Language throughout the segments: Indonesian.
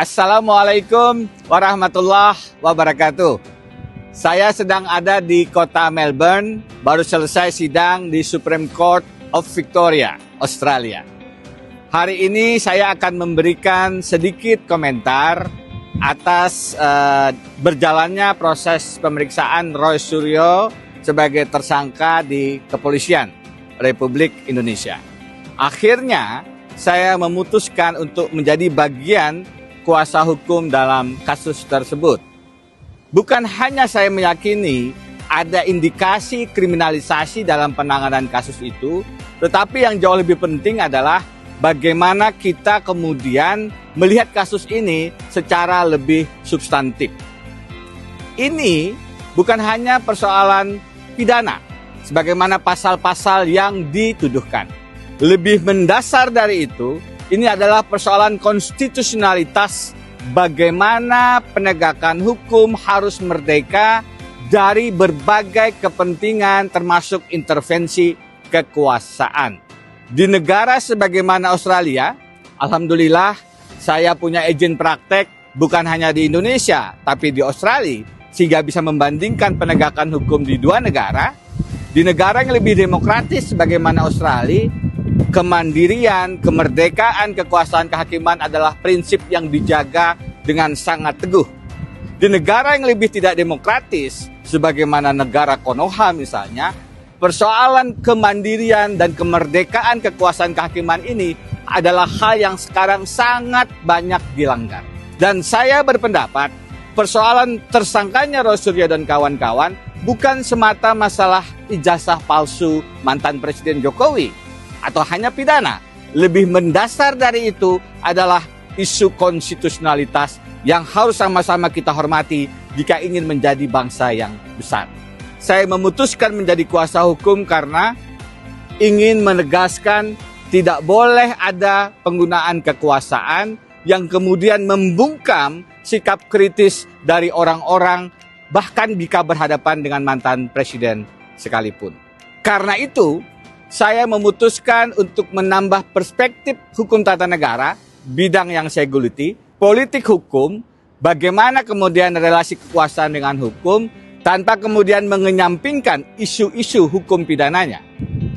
Assalamualaikum warahmatullahi wabarakatuh. Saya sedang ada di kota Melbourne, baru selesai sidang di Supreme Court of Victoria, Australia. Hari ini saya akan memberikan sedikit komentar atas berjalannya proses pemeriksaan Roy Suryo sebagai tersangka di Kepolisian Republik Indonesia. Akhirnya saya memutuskan untuk menjadi bagian kuasa hukum dalam kasus tersebut. Bukan hanya saya meyakini ada indikasi kriminalisasi dalam penanganan kasus itu, tetapi yang jauh lebih penting adalah bagaimana kita kemudian melihat kasus ini secara lebih substantif. Ini bukan hanya persoalan pidana, sebagaimana pasal-pasal yang dituduhkan. Lebih mendasar dari itu, ini adalah persoalan konstitusionalitas, bagaimana penegakan hukum harus merdeka dari berbagai kepentingan termasuk intervensi kekuasaan. Di negara sebagaimana Australia, alhamdulillah saya punya izin praktek bukan hanya di Indonesia tapi di Australia, sehingga bisa membandingkan penegakan hukum di dua negara. Di negara yang lebih demokratis sebagaimana Australia, kemandirian, kemerdekaan, kekuasaan kehakiman adalah prinsip yang dijaga dengan sangat teguh. Di negara yang lebih tidak demokratis, sebagaimana negara Konoha misalnya, persoalan kemandirian dan kemerdekaan kekuasaan kehakiman ini adalah hal yang sekarang sangat banyak dilanggar. Dan saya berpendapat, persoalan tersangkanya Roy Suryo dan kawan-kawan bukan semata masalah ijazah palsu mantan Presiden Jokowi atau hanya pidana. Lebih mendasar dari itu adalah isu konstitusionalitas yang harus sama-sama kita hormati jika ingin menjadi bangsa yang besar. Saya memutuskan menjadi kuasa hukum karena ingin menegaskan tidak boleh ada penggunaan kekuasaan yang kemudian membungkam sikap kritis dari orang-orang bahkan jika berhadapan dengan mantan presiden sekalipun. Karena itu, saya memutuskan untuk menambah perspektif hukum tata negara, bidang yang saya geluti, politik hukum, bagaimana kemudian relasi kekuasaan dengan hukum, tanpa kemudian mengenyampingkan isu-isu hukum pidananya.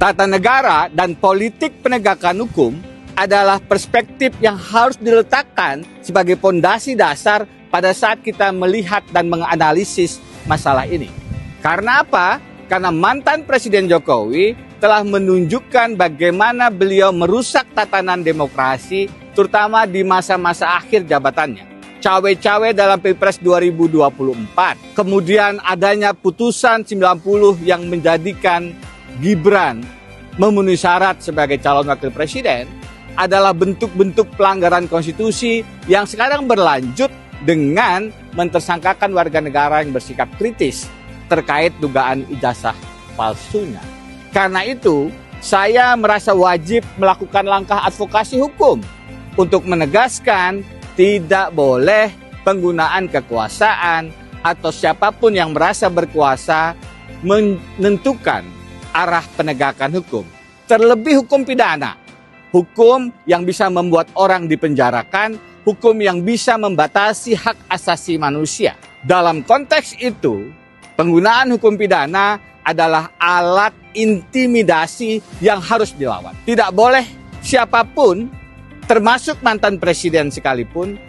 Tata negara dan politik penegakan hukum adalah perspektif yang harus diletakkan sebagai pondasi dasar pada saat kita melihat dan menganalisis masalah ini. Karena apa? Karena mantan Presiden Jokowi telah menunjukkan bagaimana beliau merusak tatanan demokrasi, terutama di masa-masa akhir jabatannya. Cawe-cawe dalam Pilpres 2024. Kemudian adanya putusan 90 yang menjadikan Gibran memenuhi syarat sebagai calon wakil presiden adalah bentuk-bentuk pelanggaran konstitusi yang sekarang berlanjut dengan mentersangkakan warga negara yang bersikap kritis terkait dugaan ijazah palsunya. Karena itu, saya merasa wajib melakukan langkah advokasi hukum untuk menegaskan tidak boleh penggunaan kekuasaan atau siapapun yang merasa berkuasa menentukan arah penegakan hukum. Terlebih hukum pidana, hukum yang bisa membuat orang dipenjarakan, hukum yang bisa membatasi hak asasi manusia. Dalam konteks itu, penggunaan hukum pidana adalah alat intimidasi yang harus dilawan. Tidak boleh siapapun, termasuk mantan presiden sekalipun,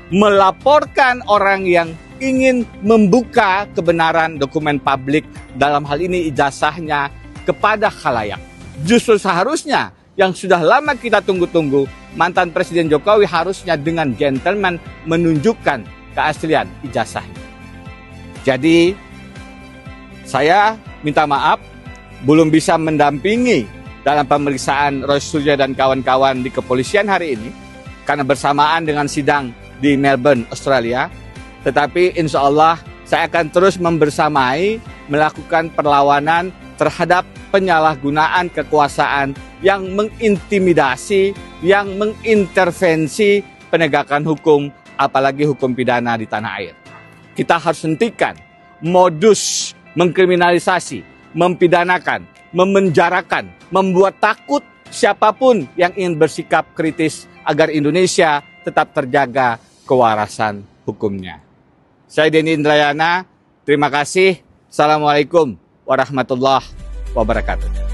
melaporkan orang yang ingin membuka kebenaran dokumen publik, dalam hal ini ijazahnya, kepada khalayak. Justru seharusnya yang sudah lama kita tunggu-tunggu, mantan Presiden Jokowi harusnya dengan gentleman menunjukkan keaslian ijazahnya. Jadi, saya minta maaf, belum bisa mendampingi dalam pemeriksaan Roy Suryo dan kawan-kawan di kepolisian hari ini, karena bersamaan dengan sidang di Melbourne, Australia. Tetapi insya Allah saya akan terus membersamai, melakukan perlawanan terhadap penyalahgunaan kekuasaan yang mengintimidasi, yang mengintervensi penegakan hukum, apalagi hukum pidana di tanah air. Kita harus hentikan modus mengkriminalisasi, mempidanakan, memenjarakan, membuat takut siapapun yang ingin bersikap kritis agar Indonesia tetap terjaga kewarasan hukumnya. Saya Denny Indrayana, terima kasih. Assalamualaikum warahmatullahi wabarakatuh.